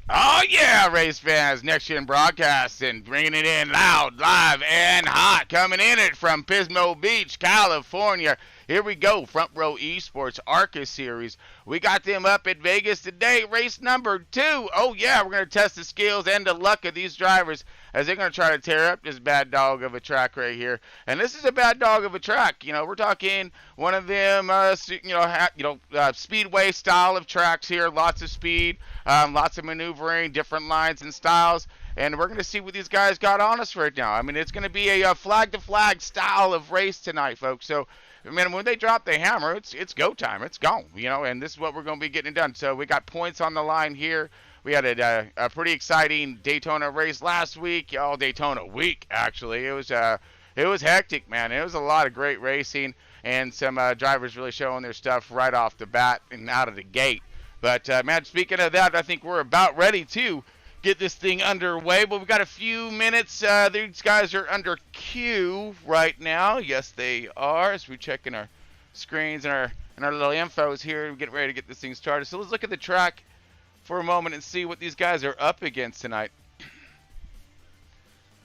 Oh yeah, race fans, Next Gen Broadcasting, bringing it in loud, live, and hot, coming in it from Pismo Beach, California. Here we go, Front Row Esports Arca Series. We got them up at Vegas today, race number 2. Oh yeah, we're going to test the skills and the luck of these drivers as they're going to try to tear up this bad dog of a track right here. And this is a bad dog of a track. You know, we're talking one of them, speedway style of tracks here, lots of speed, lots of maneuvering, different lines and styles. And we're going to see what these guys got on us right now. I mean, it's going to be a flag-to-flag style of race tonight, folks. So, I mean, when they drop the hammer, it's go time. It's gone, you know, and this is what we're going to be getting done. So we got points on the line here. We had a pretty exciting Daytona race last week. All Daytona week, actually. It was hectic, man. It was a lot of great racing, and some drivers really showing their stuff right off the bat and out of the gate. But, man, speaking of that, I think we're about ready to get this thing underway. But we've got a few minutes. These guys are under queue right now. Yes, they are. As we're checking our screens and our little infos here, getting ready to get this thing started. So let's look at the track for a moment and see what these guys are up against tonight.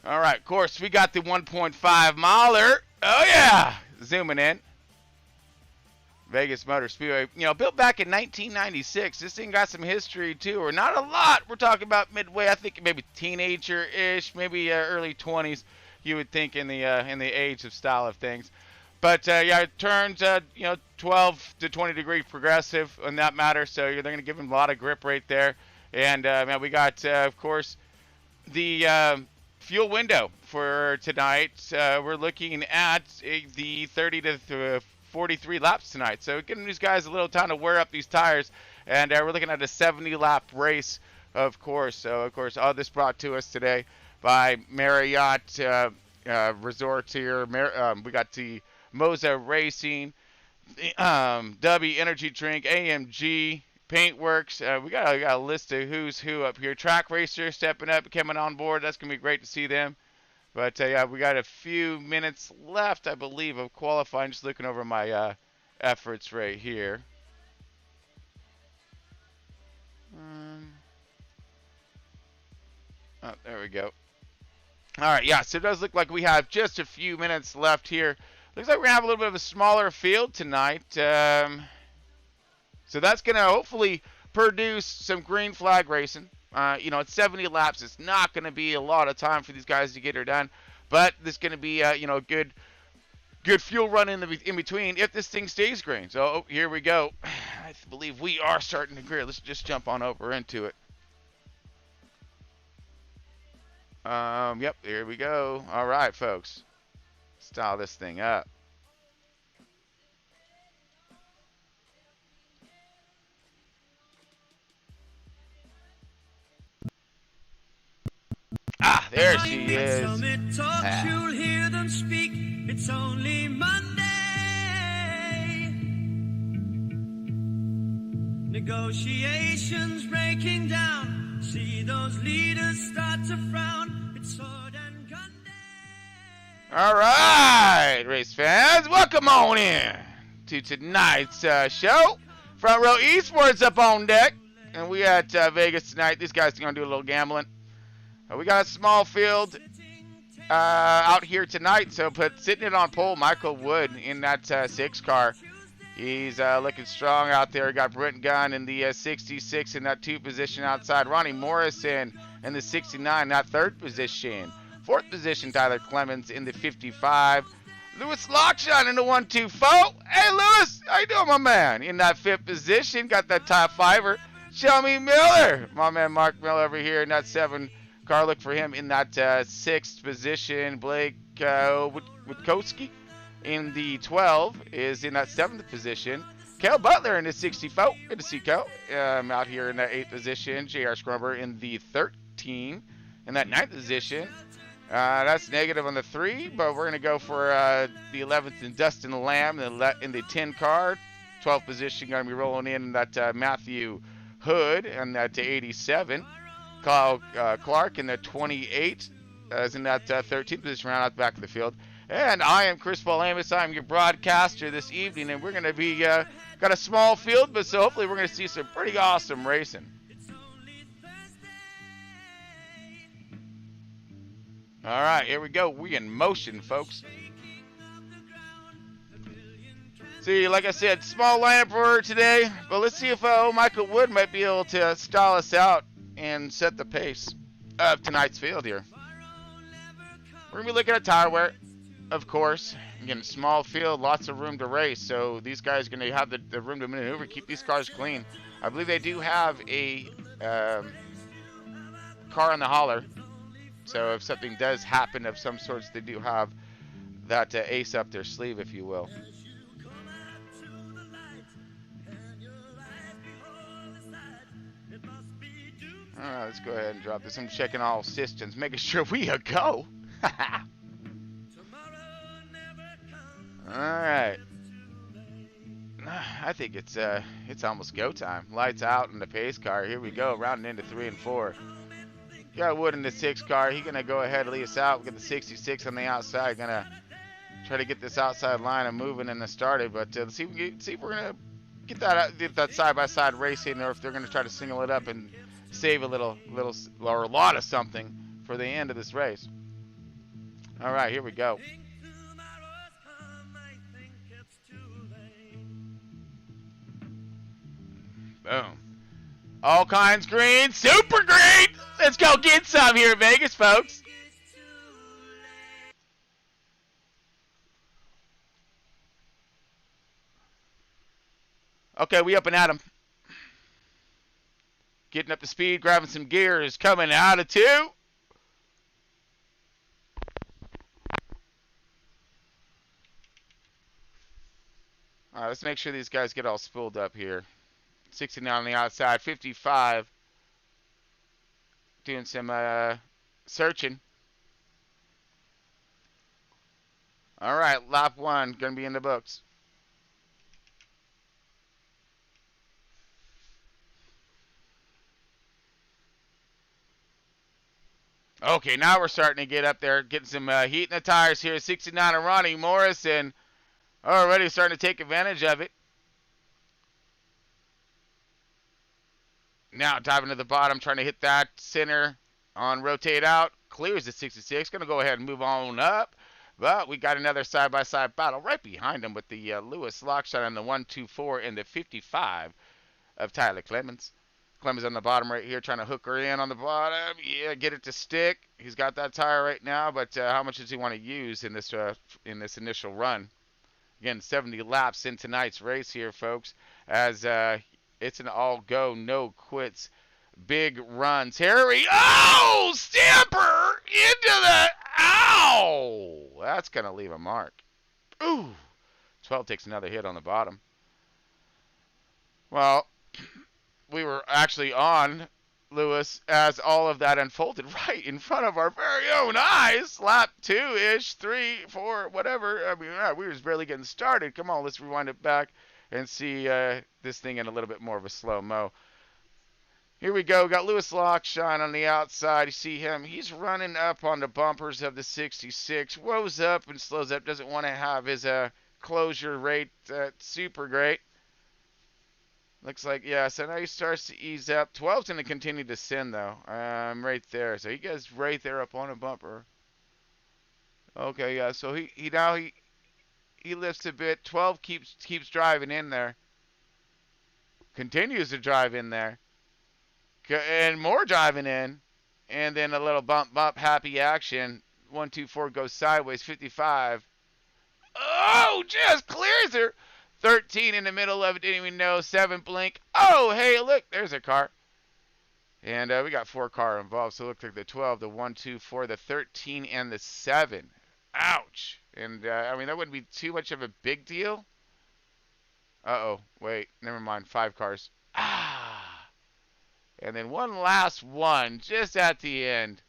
All right, of course, we got the 1.5 miler. Oh, yeah. Zooming in. Vegas Motor Speedway, you know, built back in 1996. This thing got some history, too, or not a lot. We're talking about midway, I think maybe teenager-ish, maybe early 20s, you would think, in the age of style of things. But, yeah, it turns, 12 to 20 degree progressive in that matter, so they're going to give him a lot of grip right there. And, man, we got, of course, the fuel window for tonight. We're looking at the 30 to 43 laps tonight, so giving these guys a little time to wear up these tires. And we're looking at a 70-lap race, of course. So, of course, all this brought to us today by Marriott Resorts here. We got the Moza Racing, W Energy Drink, AMG, Paintworks. We got a list of who's who up here. Track Racer stepping up, coming on board. That's going to be great to see them. But, yeah, we got a few minutes left, I believe, of qualifying. Just looking over my efforts right here. Oh, there we go. All right, yeah, so it does look like we have just a few minutes left here. Looks like we're going to have a little bit of a smaller field tonight. So that's going to hopefully produce some green flag racing. It's 70 laps. It's not going to be a lot of time for these guys to get her done. But there's going to be, a good fuel run in between if this thing stays green. So here we go. I believe we are starting to green. Let's just jump on over into it. Yep, here we go. All right, folks. Style this thing up. Ah, there she is. You'll hear them speak. It's only Monday. Negotiations breaking down. See those leaders start to frown. It's sword and gun day. All right, race fans, welcome on in to tonight's show. Front Row Esports up on deck, and we at Vegas tonight. These guys are gonna do a little gambling. We got a small field out here tonight, so sitting it on pole, Michael Wood in that 6 car. He's looking strong out there. Got Brent Gunn in the 66 in that 2 position outside. Ronnie Morrison in the 69, that 3rd position. 4th position, Tyler Clemens in the 55. Lewis Lockshot in the 124. Hey, Lewis, how you doing, my man? In that 5th position, got that top 5er. Shelby Miller, my man Mark Miller over here in that 7 car. Look for him in that 6th position. Blake Witkowski in the 12 is in that 7th position. Kel Butler in the 64. Good to see Kel. Out here in that 8th position. J.R. Scrubber in the 13 in that 9th position. That's negative on the 3, but we're going to go for the 11th and Dustin Lamb in the 10 car. 12th position going to be rolling in that Matthew Hood and that 87. Kyle Clark in the 28 is in that 13th position round out the back of the field. And I am Chris Paul Amos. I'm your broadcaster this evening, and we're going to be got a small field, but so hopefully we're going to see some pretty awesome racing. All right, here we go. We in motion, folks. See, like I said, small lineup for today, but let's see if Michael Wood might be able to style us out and set the pace of tonight's field here. We're going to be looking at tire wear, of course. Again, small field, lots of room to race, so these guys are going to have the room to maneuver, keep these cars clean. I believe they do have a car on the hauler, so if something does happen of some sorts, they do have that ace up their sleeve, if you will. All right, let's go ahead and drop this. I'm checking all systems, making sure we are go. All right. I think it's almost go time. Lights out in the pace car. Here we go, rounding into 3 and 4. Got Wood in the 6 car. He's gonna go ahead and lead us out. We got the 66 on the outside. Gonna try to get this outside line and moving and started. But let's see if we're gonna get that side by side racing, or if they're gonna try to single it up and save a little or a lot of something for the end of this race. All right, here we go. Boom. All kinds green, super green. Let's go get some here in Vegas, folks. Okay, we up and at 'em. Getting up to speed, grabbing some gears, coming out of 2. All right, let's make sure these guys get all spooled up here. 69 on the outside, 55. Doing some searching. All right, lap 1 going to be in the books. Okay, now we're starting to get up there, getting some heat in the tires here. 69 of Ronnie Morrison already starting to take advantage of it. Now diving to the bottom, trying to hit that center on rotate out. Clears the 66. Going to go ahead and move on up. But we got another side-by-side battle right behind him with the Lewis Lockshot on the 124 and the 55 of Tyler Clemens. Clemens on the bottom right here, trying to hook her in on the bottom. Yeah, get it to stick. He's got that tire right now, but how much does he want to use in this initial run? Again, 70 laps in tonight's race here, folks, as it's an all-go, no-quits, big runs. Here we oh, Stamper into the ow! That's going to leave a mark. Ooh, 12 takes another hit on the bottom. Well, we were actually on Lewis as all of that unfolded right in front of our very own eyes. Lap 2-ish, 3, 4, whatever. I mean, we were just barely getting started. Come on, let's rewind it back and see this thing in a little bit more of a slow-mo. Here we go. Got Lewis Lockshine on the outside. You see him. He's running up on the bumpers of the 66. Woes up and slows up. Doesn't want to have his closure rate super great. Looks like, yeah, so now he starts to ease up. 12's going to continue to send, though. Right there. So he gets right there up on a bumper. Okay, yeah, so he lifts a bit. 12 keeps driving in there. Continues to drive in there. And more driving in. And then a little bump, happy action. 124 goes sideways, 55. Oh, just clears her. 13 in the middle of it, didn't even know. 7 blink. Oh, hey, look, there's a car. And we got 4 car involved, so it looks like the 12, the 1, 2, 4, the 13, and the 7. Ouch. And, I mean, that wouldn't be too much of a big deal. Uh-oh, wait, never mind, 5 cars. Ah. And then one last one, just at the end.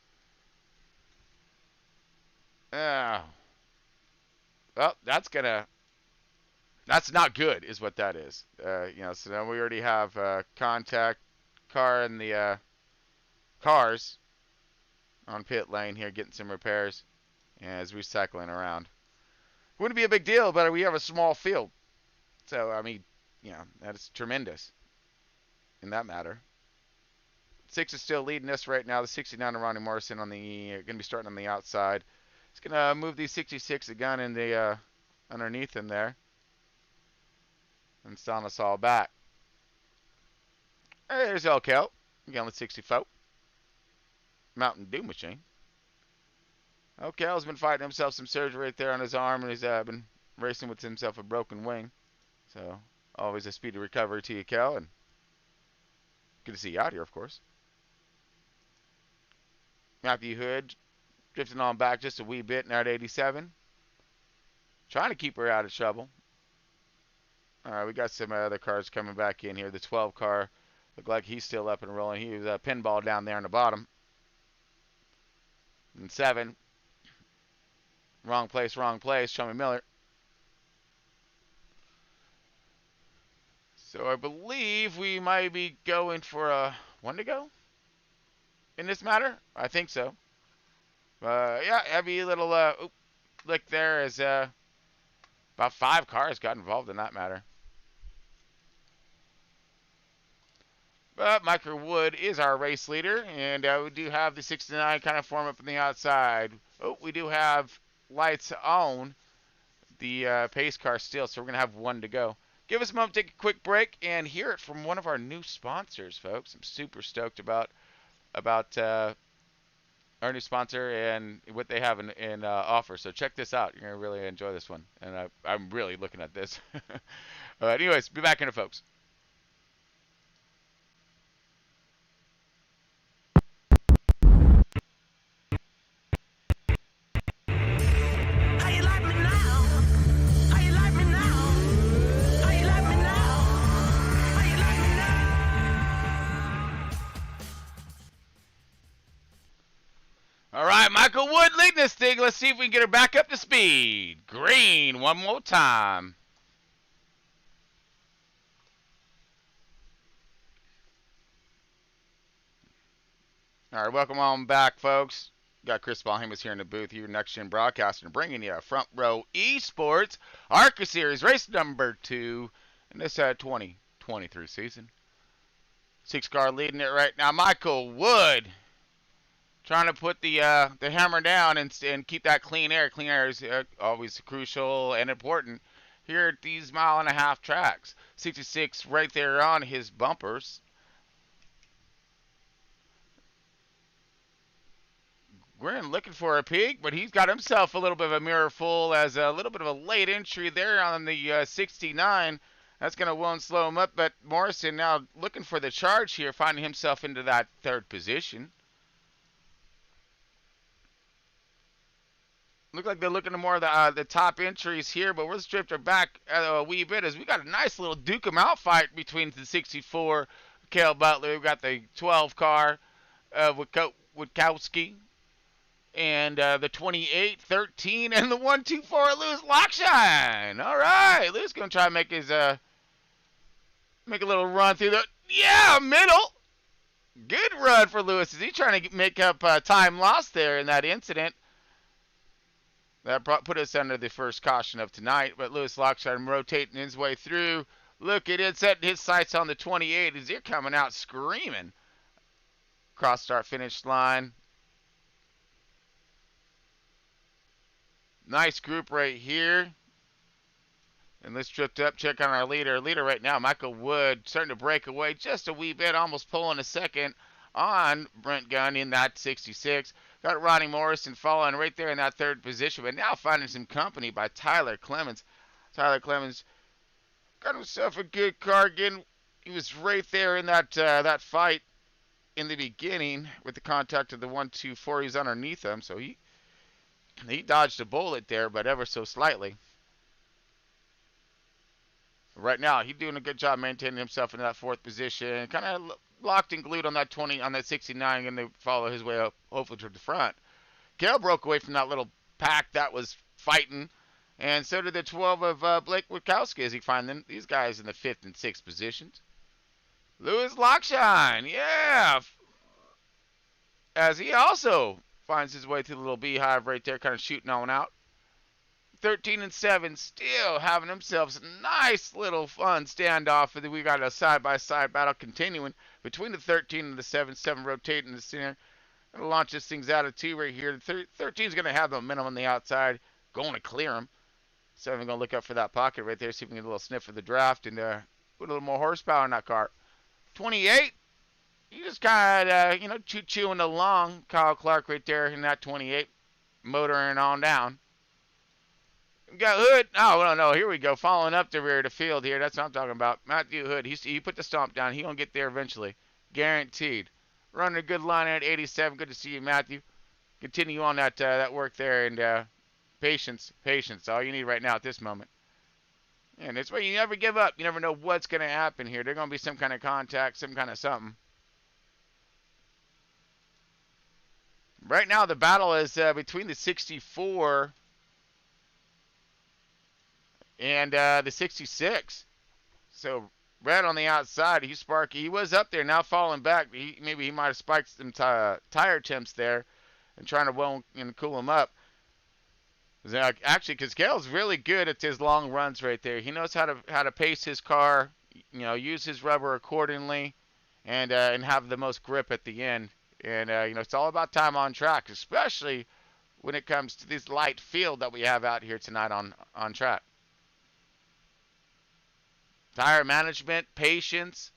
Oh. Well, that's not good, is what that is. So now we already have contact car and the cars on pit lane here, getting some repairs as recycling around. Wouldn't be a big deal, but we have a small field. So, I mean, that is tremendous in that matter. 6 is still leading us right now. The 69 of Ronnie Morrison on the going to be starting on the outside. He's going to move the 66 again in the underneath him there. And stalling us all back. There's Elkel. Again with 64. Mountain Dew Machine. Elkel's been fighting himself some surgery right there on his arm, and he's been racing with himself a broken wing. So, always a speedy recovery to you, Kel, and good to see you out here, of course. Matthew Hood drifting on back just a wee bit now at 87. Trying to keep her out of trouble. All right, we got some other cars coming back in here. The 12 car looked like he's still up and rolling. He was a pinball down there on the bottom. And 7. Wrong place, Tommy Miller. So I believe we might be going for a 1 to go in this matter. I think so. Yeah, heavy little lick there as about 5 cars got involved in that matter. But Micro Wood is our race leader, and we do have the 69 kind of form up on the outside. Oh, we do have lights on the pace car still, so we're going to have 1 to go. Give us a moment, take a quick break, and hear it from one of our new sponsors, folks. I'm super stoked about our new sponsor and what they have in offer. So check this out. You're going to really enjoy this one, and I'm really looking at this. All right, anyways, be back in it, folks. All right, Michael Wood leading this thing. Let's see if we can get her back up to speed. Green, one more time. All right, welcome on back, folks. Got Chris Balhamus here in the booth, your Next Gen Broadcaster, bringing you Front Row Esports Arca Series, race number 2 in this 2023 season. 6 car leading it right now. Michael Wood trying to put the hammer down and keep that clean air. Clean air is always crucial and important here at these 1.5-mile tracks. 66 right there on his bumpers. Grin looking for a peak, but he's got himself a little bit of a mirror full as a little bit of a late entry there on the 69. That's going to slow him up, but Morrison now looking for the charge here, finding himself into that 3rd position. Look like they're looking at more of the top entries here, but let's drift her back a wee bit as we got a nice little duke 'em out fight between the 64, Cale Butler. We've got the 12 car, Witkowski, and the 28, 13, and the 124, Lewis Lockshine. All right, Lewis going to try to make his, make a little run through the, middle. Good run for Lewis. Is he trying to make up time lost there in that incident? That put us under the first caution of tonight, but Lewis Lockshine rotating his way through. Look at it, setting his sights on the 28 as they're coming out screaming. Cross start finish line. Nice group right here. And let's drift up, check on our leader. Leader right now, Michael Wood, starting to break away just a wee bit, almost pulling a second on Brent Gunn in that 66. Got Ronnie Morrison following right there in that 3rd position, but now finding some company by Tyler Clemens. Tyler Clemens got himself a good car again. He was right there in that fight in the beginning with the contact of the 124. He was underneath him, so he dodged a bullet there, but ever so slightly. Right now, he's doing a good job maintaining himself in that 4th position. Kind of locked and glued on that 20, on that 69, and they follow his way up, hopefully to the front. Gale broke away from that little pack that was fighting, and so did the 12 of Blake Witkowski as he finds these guys in the 5th and 6th positions. Lewis Lockshine, yeah, as he also finds his way through the little beehive right there, kind of shooting on out. 13 and 7, still having themselves a nice little fun standoff. We got a side-by-side battle continuing. between the 13 and the 7, 7 rotating in the center. Going to launch this things out of 2 right here. The 13 is going to have the momentum on the outside, going to clear him. 7 going to look up for that pocket right there, see if we can get a little sniff of the draft and put a little more horsepower in that car. 28, you just kind of, chewing along. Kyle Clark right there in that 28, motoring on down. We got Hood. Oh, no, here we go. Following up the rear of the field here. That's what I'm talking about. Matthew Hood. He put the stomp down. He going to get there eventually. Guaranteed. Running a good line at 87. Good to see you, Matthew. Continue on that work there. And patience. Patience. All you need right now at this moment. And it's where you never give up. You never know what's going to happen here. There's going to be some kind of contact, some kind of something. Right now, the battle is between the 64 and the 66. So, Red on the outside, he's sparky. He was up there, now falling back. Maybe he might have spiked some tire temps there and trying to well and cool him up. Actually, because Gale's really good at his long runs right there. He knows how to pace his car, use his rubber accordingly, and have the most grip at the end. And it's all about time on track, especially when it comes to this light field that we have out here tonight on track. Tire management, patience.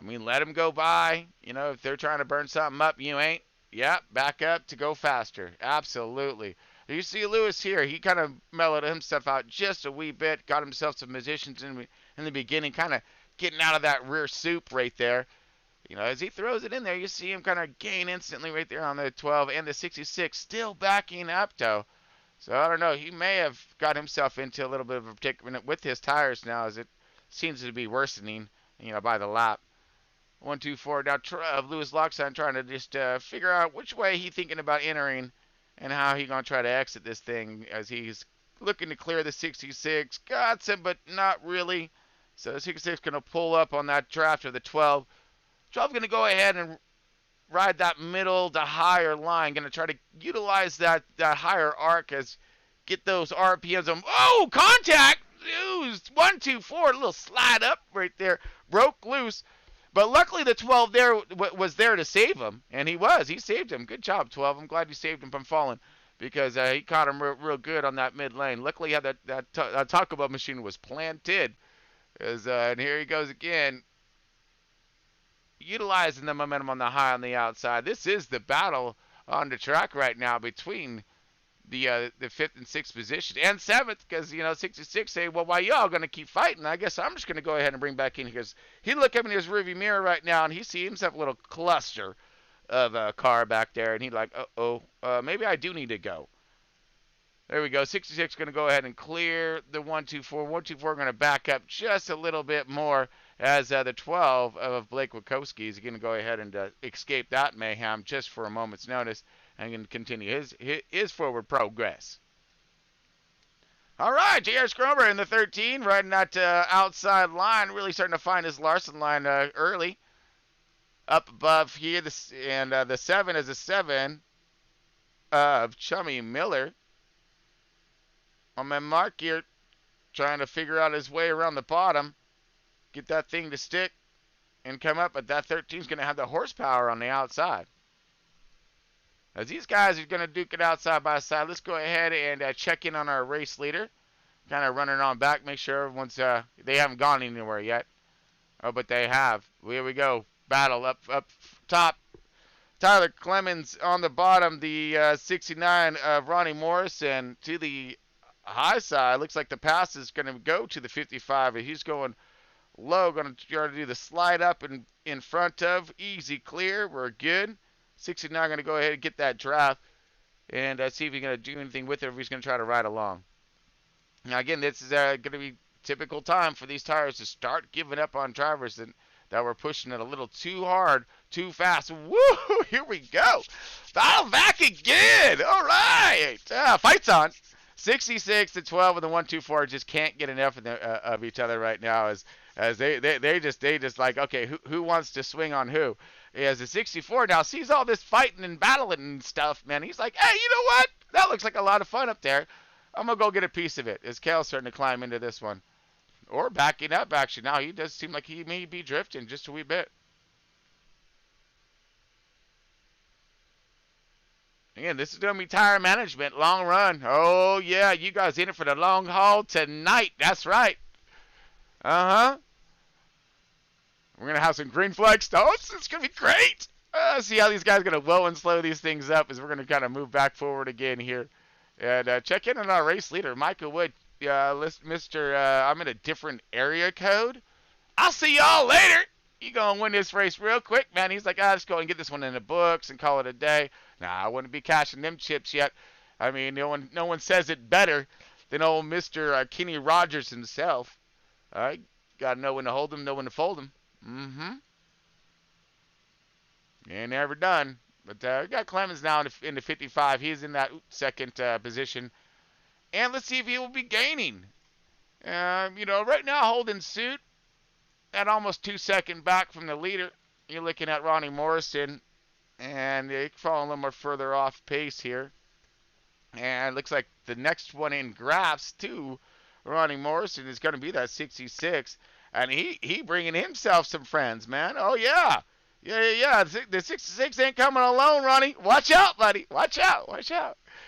Let them go by. If they're trying to burn something up, you ain't. Yep, back up to go faster. Absolutely. You see Lewis here. He kind of mellowed himself out just a wee bit. Got himself some positions in the beginning, kind of getting out of that rear soup right there. As he throws it in there, you see him kind of gain instantly right there on the 12 and the 66. Still backing up, though. So, I don't know. He may have got himself into a little bit of a predicament with his tires now, as it seems to be worsening, by the lap. 1, 2, 4. Now, Lewis Lockstein trying to just figure out which way he's thinking about entering and how he's going to try to exit this thing as he's looking to clear the 66. Got some, but not really. So, the 66 going to pull up on that draft of the 12. 12 going to go ahead and ride that middle to higher line. Going to try to utilize that higher arc as get those RPMs. Oh, contact! Ooh, 1, 2, 4. A little slide up right there. Broke loose. But luckily the 12 there was there to save him. And he was. He saved him. Good job, 12. I'm glad you saved him from falling. Because he caught him real good on that mid lane. Luckily he had that Taco Bell machine was planted. And here he goes again. Utilizing the momentum on the high on the outside. This is the battle on the track right now between the 5th and 6th position and 7th, because 66 say, well, why y'all gonna keep fighting? I guess I'm just gonna go ahead and bring back in, because he look up in his rearview mirror right now and he sees himself a little cluster of a car back there, and he's like, maybe I do need to go. There we go. 66 going to go ahead and clear the 1, 2, 4. 1, 2, 4 going to back up just a little bit more as the 12 of Blake Wachowski is going to go ahead and escape that mayhem just for a moment's notice and going to continue his forward progress. All right, J.R. Scromer in the 13, riding that outside line, really starting to find his Larson line early. Up above here, the 7 is a 7 of Chummy Miller. On my mark here, trying to figure out his way around the bottom, get that thing to stick and come up, but that 13 is going to have the horsepower on the outside. As these guys are going to duke it out side by side, let's go ahead and check in on our race leader. Kind of running on back, make sure everyone's, they haven't gone anywhere yet. Oh, but they have. Here we go. Battle up top. Tyler Clemens on the bottom, the 69 of Ronnie Morrison to the high side. Looks like the pass is going to go to the 55. He's going low, going to try to do the slide up in front of. Easy clear. We're good. 69 going to go ahead and get that draft and see if he's going to do anything with it or if he's going to try to ride along. Now, again, this is going to be typical time for these tires to start giving up on drivers that were pushing it a little too hard, too fast. Woo! Here we go. Battle back again. All right. Fight's on. 66 to 12 with the 1, 2, 4 just can't get enough of each other right now as they just like, okay, who wants to swing on who? As the 64 now sees all this fighting and battling and stuff, man. He's like, hey, you know what? That looks like a lot of fun up there. I'm going to go get a piece of it. As Kale's starting to climb into this one. Or backing up, actually. Now he does seem like he may be drifting just a wee bit. Again, this is going to be tire management, long run. Oh, yeah, you guys in it for the long haul tonight. That's right. Uh-huh. We're going to have some green flag stops. It's going to be great. See how these guys are going to low and slow these things up as we're going to kind of move back forward again here. And check in on our race leader, Michael Wood. Mr. I'm in a different area code. I'll see y'all later. You gonna win this race real quick, man. He's like, let's go and get this one in the books and call it a day. Nah, I wouldn't be cashing them chips yet. I mean, no one says it better than old Mr. Kenny Rogers himself. All right, gotta know when to hold them, know when to fold them. Mm-hmm. Ain't never done. But we got Clemens now in the 55. He's in that second position. And let's see if he will be gaining. Right now holding suit at almost 2 seconds back from the leader. You're looking at Ronnie Morrison. And they falling a little more further off pace here. And it looks like the next one in graphs, too, Ronnie Morrison, is going to be that 66. And he bringing himself some friends, man. Oh, yeah. Yeah. The 66 ain't coming alone, Ronnie. Watch out, buddy. Watch out.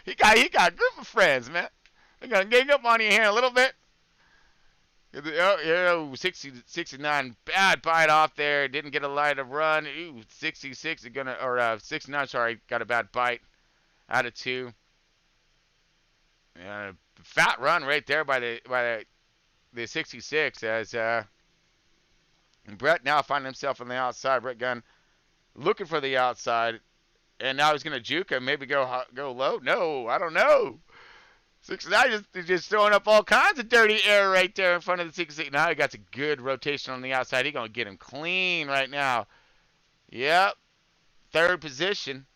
He got a group of friends, man. They're going to gang up on you here a little bit. 69, bad bite off there. Didn't get a light of run. 66 is gonna, or 69, sorry, got a bad bite out of 2. Fat run right there by the 66 as Brett now finding himself on the outside. Brett Gunn looking for the outside, and now he's gonna juke him, maybe go low. No, I don't know. 69 just throwing up all kinds of dirty air right there in front of the 66. Now he got a good rotation on the outside. He's going to get him clean right now. Yep. 3rd position.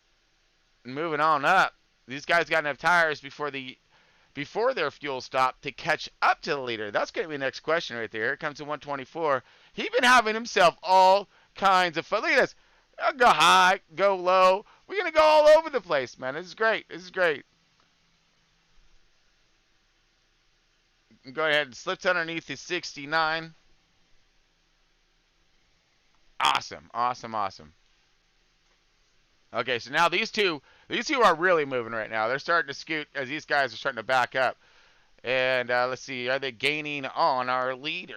Moving on up. These guys got enough tires before their fuel stop to catch up to the leader. That's going to be the next question right there. Here comes the 124. He's been having himself all kinds of fun. Look at this. Go high, go low. We're going to go all over the place, man. This is great. Go ahead and slips underneath the 69. Awesome. Okay, so now these two are really moving right now. They're starting to scoot as these guys are starting to back up. And let's see, are they gaining on our leader?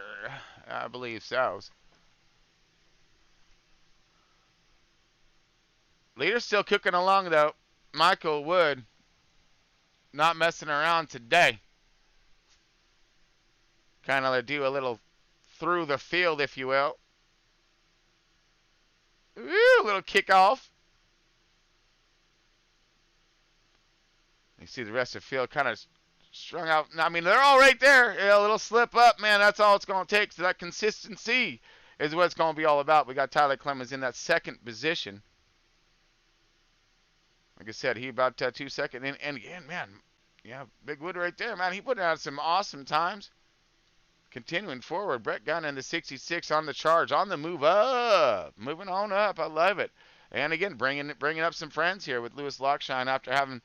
I believe so. Leader's still cooking along though. Michael Wood not messing around today. Kind of do a little through the field, if you will. Ooh, a little kickoff. You see the rest of the field kind of strung out. I mean, they're all right there. A little slip up, man. That's all it's going to take. So that consistency is what it's going to be all about. We got Tyler Clemens in that 2nd position. Like I said, he about 2 seconds in. And again, man, yeah, Big Wood right there, man. He put out some awesome times. Continuing forward, Brett Gunn in the 66 on the charge, on the move up, moving on up. I love it. And again, bringing up some friends here with Lewis Lockshine after having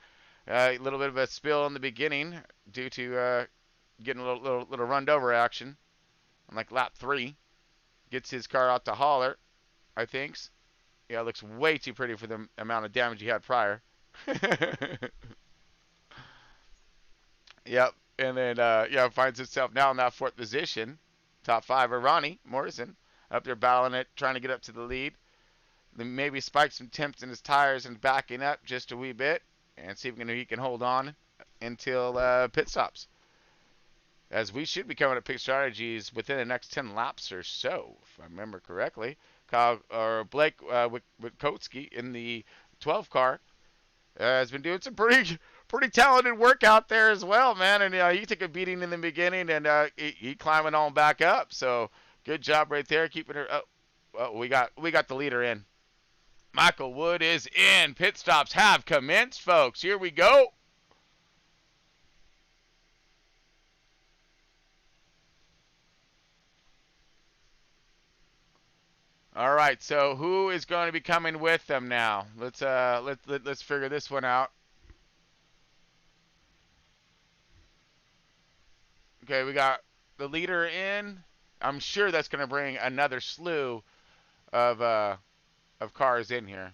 a little bit of a spill in the beginning due to getting a little runned over action on like lap 3. Gets his car out to hauler, I think. Yeah, it looks way too pretty for the amount of damage he had prior. Yep. And then, finds himself now in that 4th position. Top 5 are Ronnie Morrison up there battling it, trying to get up to the lead. Then maybe spike some temps in his tires and backing up just a wee bit and see if he can hold on until pit stops. As we should be coming to pick strategies within the next 10 laps or so, if I remember correctly. Blake Witkowski in the 12 car has been doing some pretty talented work out there as well, man. And he took a beating in the beginning, and he climbing on back up. So good job right there, keeping her up. Oh, we got the leader in. Michael Wood is in. Pit stops have commenced, folks. Here we go. All right, so who is going to be coming with them now? Let's figure this one out. Okay, we got the leader in. I'm sure that's going to bring another slew of cars in here.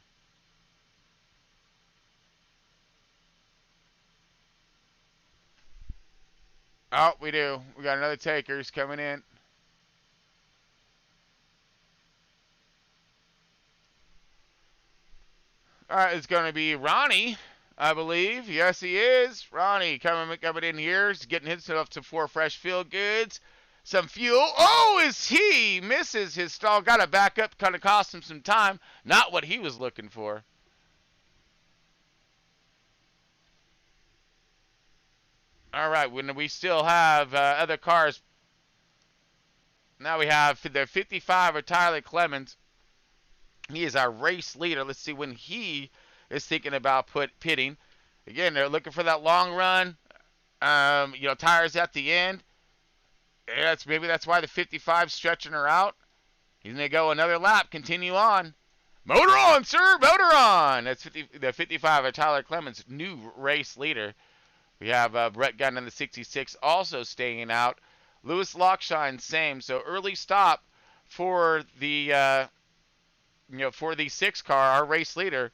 Oh, we do. We got another takers coming in. All right, it's going to be Ronnie, I believe. Yes, he is. Ronnie coming in here. He's getting himself to 4 fresh field goods. Some fuel. Oh, is he misses his stall. Got to back up. Kind of cost him some time. Not what he was looking for. All right, when we still have other cars. Now we have the 55 of Tyler Clemens. He is our race leader. Let's see when he is thinking about pitting. Again, they're looking for that long run. Tires at the end. Yeah, maybe that's why the 55's stretching her out. He's going to go another lap, continue on. Motor on, sir, motor on. That's the 55 of Tyler Clemens, new race leader. We have Brett Gunn in the 66 also staying out. Lewis Lockshine, same. So early stop for the for the 6 car, our race leader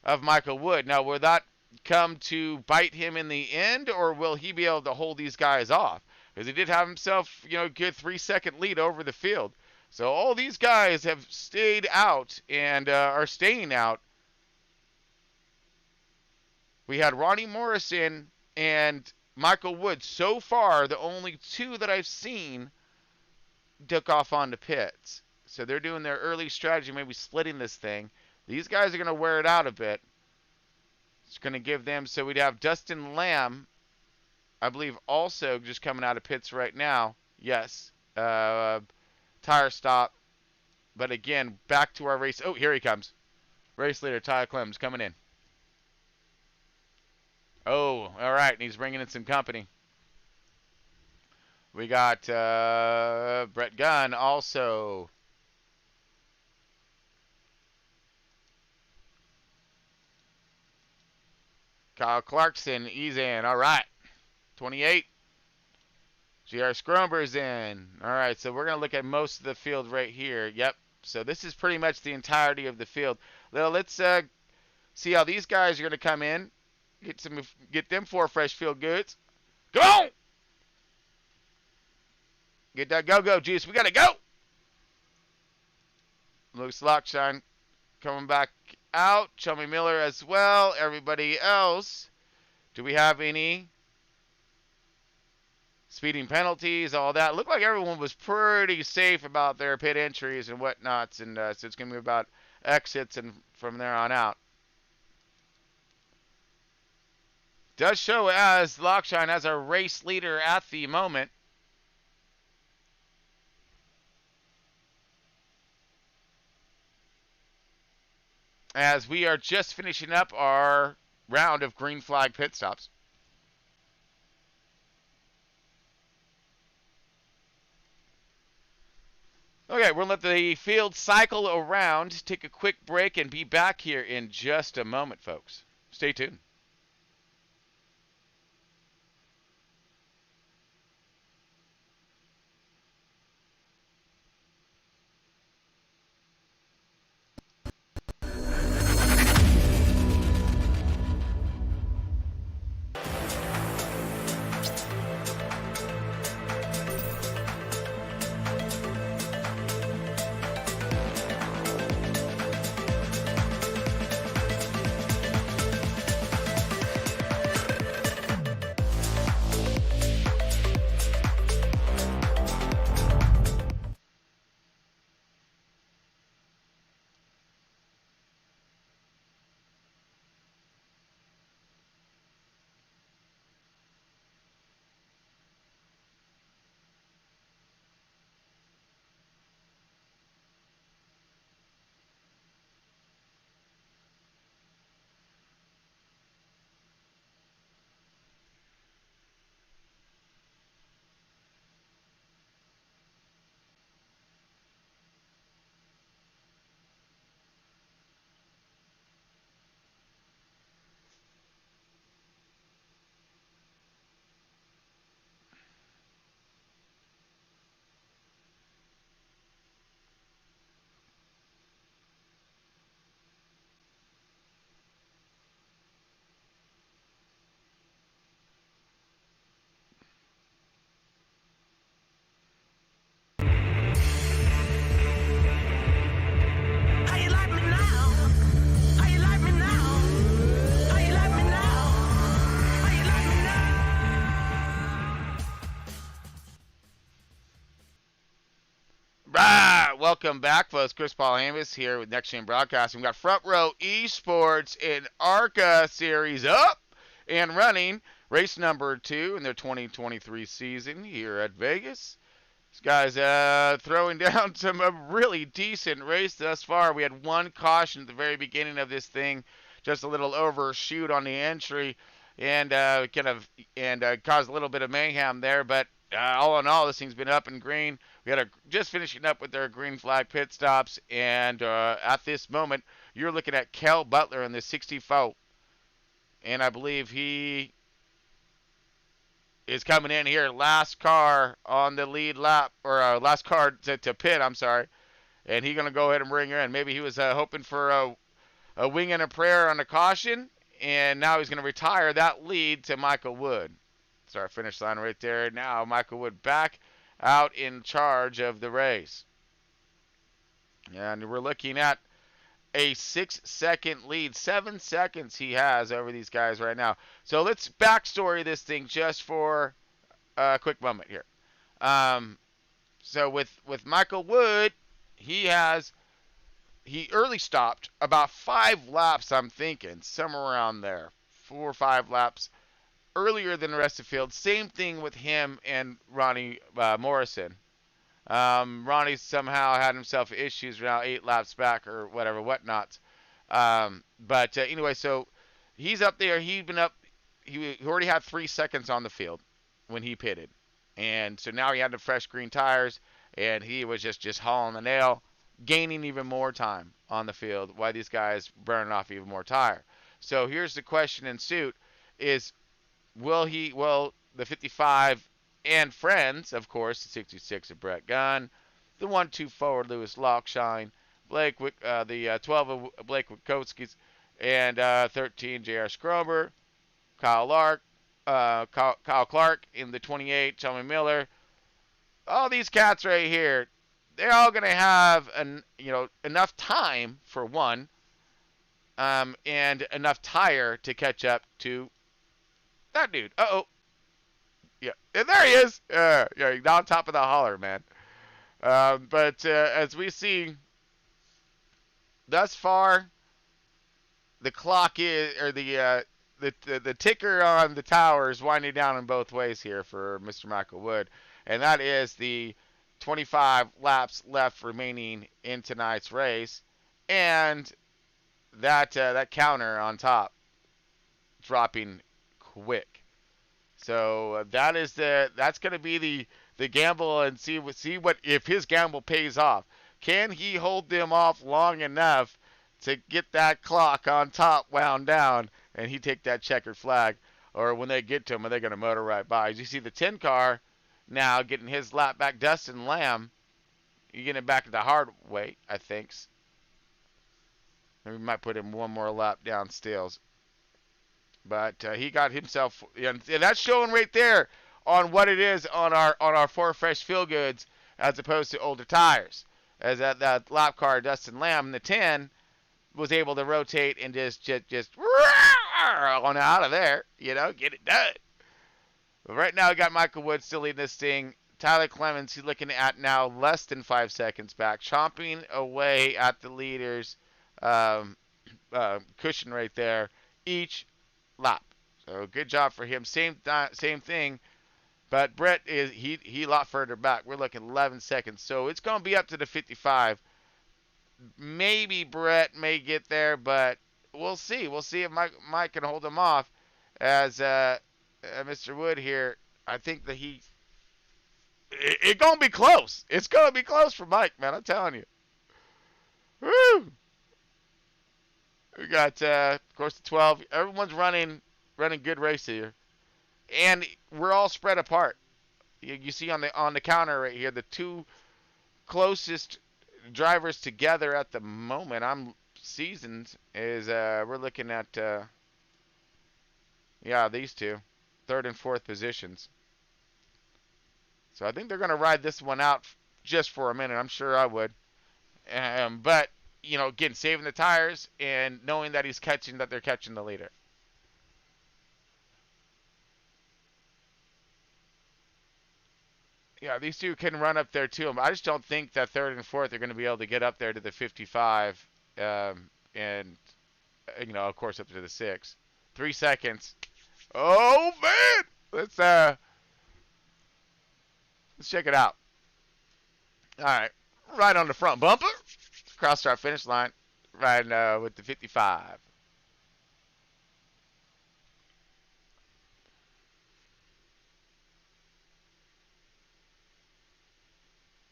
of Michael Wood. Now, will that come to bite him in the end, or will he be able to hold these guys off? Because he did have himself, a good 3-second lead over the field. So all these guys have stayed out and are staying out. We had Ronnie Morrison and Michael Wood. So far, the only 2 that I've seen took off onto pits. So they're doing their early strategy, maybe splitting this thing. These guys are going to wear it out a bit. It's going to give them, so we'd have Dustin Lamb, I believe, also just coming out of pits right now. Yes. Tire stop. But again, back to our race. Oh, here he comes. Race leader Tyler Clemens coming in. Oh, all right. And he's bringing in some company. We got Brett Gunn also. Kyle Clarkson, he's in. All right. 28. J.R. Scrumber's in. All right, so we're going to look at most of the field right here. Yep. So this is pretty much the entirety of the field. Now, let's see how these guys are going to come in. Get them 4 fresh field goods. Go! Get that go-go juice. We got to go! Lewis Lockshine coming back out. Chummy Miller as well. Everybody else. Do we have any speeding penalties, all that? Looked like everyone was pretty safe about their pit entries and whatnots, and so it's going to be about exits and from there on out. Does show as Lockshine as our race leader at the moment. As we are just finishing up our round of green flag pit stops. Okay, we're going to let the field cycle around, take a quick break, and be back here in just a moment, folks. Stay tuned. welcome back, folks. Chris Paul Amos here with Next Gen Broadcasting. We've got Front Row Esports in Arca series up and running. Race number 2 in their 2023 season here at Vegas. This guy's throwing down some really decent race thus far. We had one caution at the very beginning of this thing, just a little overshoot on the entry, and caused a little bit of mayhem there. But all in all, this thing's been up and green. We had just finishing up with their green flag pit stops, and at this moment, you're looking at Kel Butler in the 64, and I believe he is coming in here, last car on the lead lap, or last car to pit, I'm sorry, and he's going to go ahead and bring her in. Maybe he was hoping for a wing and a prayer on a caution, and now he's going to retire that lead to Michael Wood. That's our finish line right there. Now Michael Wood back out in charge of the race. And we're looking at a 6-second lead. 7 seconds he has over these guys right now. So let's backstory this thing just for a quick moment here. So with Michael Wood, he early stopped about 5 laps, I'm thinking, somewhere around there. 4 or 5 laps earlier than the rest of the field. Same thing with him and Ronnie Morrison. Ronnie somehow had himself issues around 8 laps back or whatnot. But anyway, so he's up there. He already had 3 seconds on the field when he pitted. And so now he had the fresh green tires, and he was just hauling the nail, gaining even more time on the field while these guys burning off even more tire. So here's the question in suit is, will the 55 and friends, of course, the 66 of Brett Gunn, the 1-2 forward Lewis Lockshine, the 12 of Blake Witkowski's, and 13 J.R. Scrober, Kyle Clark in the 28, Tommy Miller. All these cats right here, they're all going to have enough time for one, and enough tire to catch up to that dude. Yeah, and there he is. Yeah, on top of the holler, man. But as we see, thus far, the clock is, or the ticker on the tower is winding down in both ways here for Mr. Michael Wood, and that is the 25 laps left remaining in tonight's race, and that counter on top dropping quick. So that's going to be the gamble, and see what if his gamble pays off. Can he hold them off long enough to get that clock on top wound down, and he take that checkered flag, or when they get to him, are they going to motor right by? As you see the 10 car now getting his lap back, Dustin Lamb, you getting it back the hard way, I think. Maybe we might put him one more lap down stills. But he got himself, and that's showing right there on what it is on our 4 fresh feel goods as opposed to older tires. As that lap car Dustin Lamb in the 10 was able to rotate and just on out of there, get it done. But right now we got Michael Wood still leading this thing. Tyler Clemens, he's looking at now less than 5 seconds back, chomping away at the leaders cushion right there each lap. So good job for him. Same thing, but Brett he a lot further back. We're looking 11 seconds, so it's going to be up to the 55. Maybe Brett may get there, but we'll see. We'll see if Mike can hold him off. As Mr. Wood here, I think that it's going to be close. It's going to be close for Mike, man. I'm telling you. Woo! We got, of course, the 12. Everyone's running good race here, and we're all spread apart. You see on the counter right here, the 2 closest drivers together at the moment. I'm seasoned is we're looking at these 2, 3rd and 4th positions. So I think they're going to ride this one out just for a minute. I'm sure I would, but. Again, saving the tires and knowing that they're catching the leader. Yeah, these two can run up there too. I just don't think that third and fourth are going to be able to get up there to the 55, and of course, up to the 6. 3 seconds. Oh man, let's check it out. All right, right on the front bumper, across our finish line, right with the 55.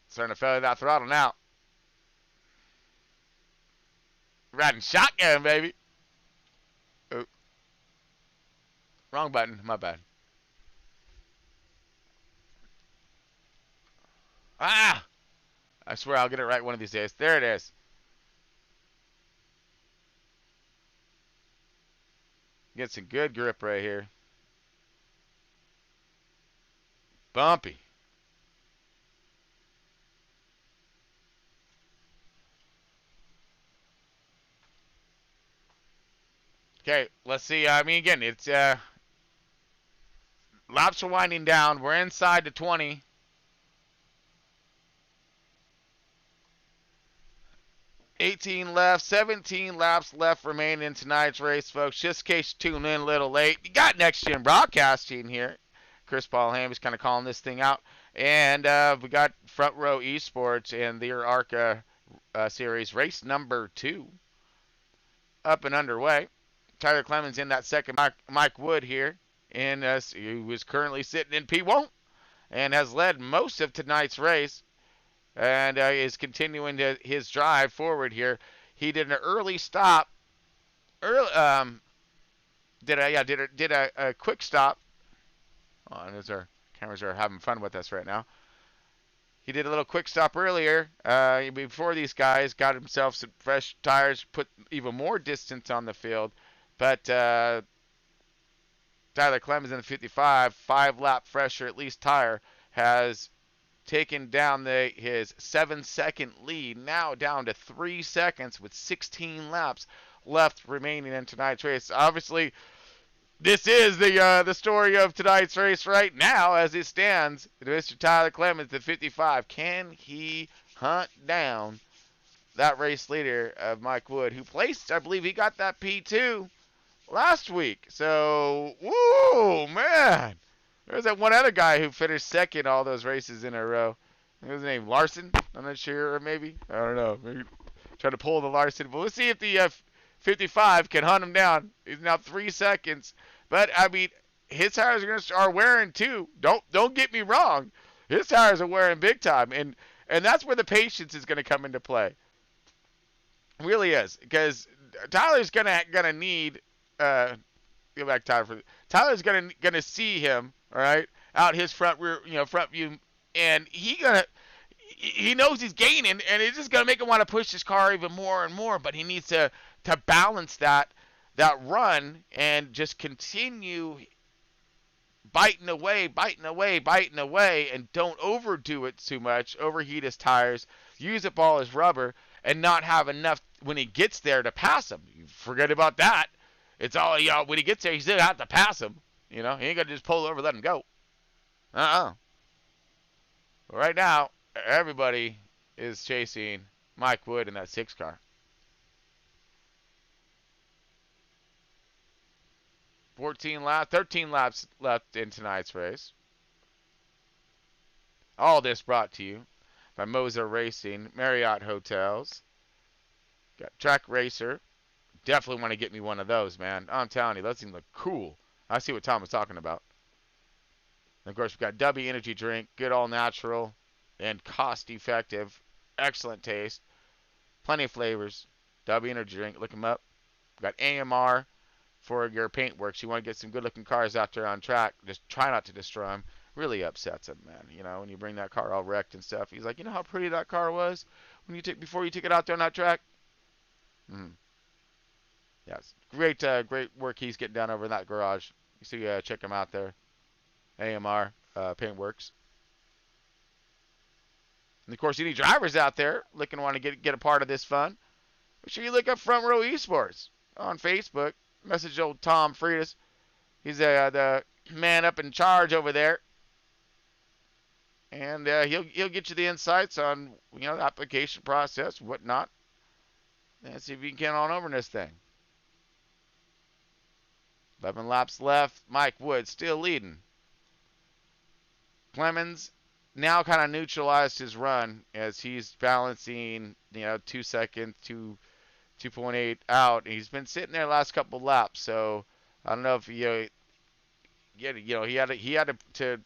Starting to feather that throttle now. Riding shotgun, baby. Oh, wrong button. My bad. Ah! I swear I'll get it right one of these days. There it is. Get some good grip right here. Bumpy. Okay, let's see. I mean, again, it's laps are winding down. We're inside the 20. 18 left, 17 laps left remaining in tonight's race, folks. Just in case you tune in a little late, you got Next Gen Broadcasting here. Chris Paul Ham is kind of calling this thing out. And we got Front Row Esports and their Arca series, race number 2, up and underway. Tyler Clemens in that second. Mike Wood here, and who is currently sitting in P1 and has led most of tonight's race, and is continuing his drive forward here. He did an early stop. Did a quick stop. Oh, and our cameras are having fun with us right now. He did a little quick stop earlier before these guys got himself some fresh tires, put even more distance on the field. But Tyler Clemens in the 55, 5-lap fresher at least tire, has taken down his 7-second lead, now down to 3 seconds with 16 laps left remaining in tonight's race. Obviously, this is the story of tonight's race right now as it stands. Mr. Tyler Clemens, the 55. Can he hunt down that race leader of Mike Wood, who placed, I believe he got that P2 last week. So, woo, man. There's that one other guy who finished second all those races in a row. What was his name? Larson? I'm not sure, or maybe. I don't know. Maybe try to pull the Larson. But let's see if the 55 can hunt him down. He's now 3 seconds. But, I mean, his tires are wearing too. Don't get me wrong. His tires are wearing big time. And that's where the patience is going to come into play. It really is. Because Tyler's gonna need go back to Tyler. Tyler's gonna see him, all right, out his front view, and he knows he's gaining, and it's just gonna make him want to push his car even more and more. But he needs to balance that run and just continue biting away, and don't overdo it too much. Overheat his tires, use up all his rubber, and not have enough when he gets there to pass him. You forget about that. It's all, when he gets there, he's going to have to pass him. He ain't going to just pull over and let him go. Right now, everybody is chasing Mike Wood in that 6 car. 13 laps left in tonight's race. All this brought to you by Moser Racing, Marriott Hotels. Got Track Racer. Definitely want to get me one of those, man. I'm telling you, those things look cool. I see what Tom was talking about. And of course, we've got W Energy Drink, good all natural and cost effective. Excellent taste. Plenty of flavors. W Energy Drink, look them up. We've got AMR for your paint works. You want to get some good looking cars out there on track. Just try not to destroy them. Really upsets him, man. When you bring that car all wrecked and stuff. He's like, you know how pretty that car was before you took it out there on that track? Yes, great work he's getting done over in that garage. You see, check him out there. AMR Paintworks. And of course, any drivers out there looking to want to get a part of this fun, make sure you look up Front Row Esports on Facebook. Message old Tom Freitas. He's the man up in charge over there. and he'll get you the insights on the application process, whatnot, and see if you can get on over in this thing. 11 laps left. Mike Wood still leading. Clemens now kind of neutralized his run as he's balancing 2 seconds to 2.8 out. He's been sitting there the last couple laps, so I don't know if he had to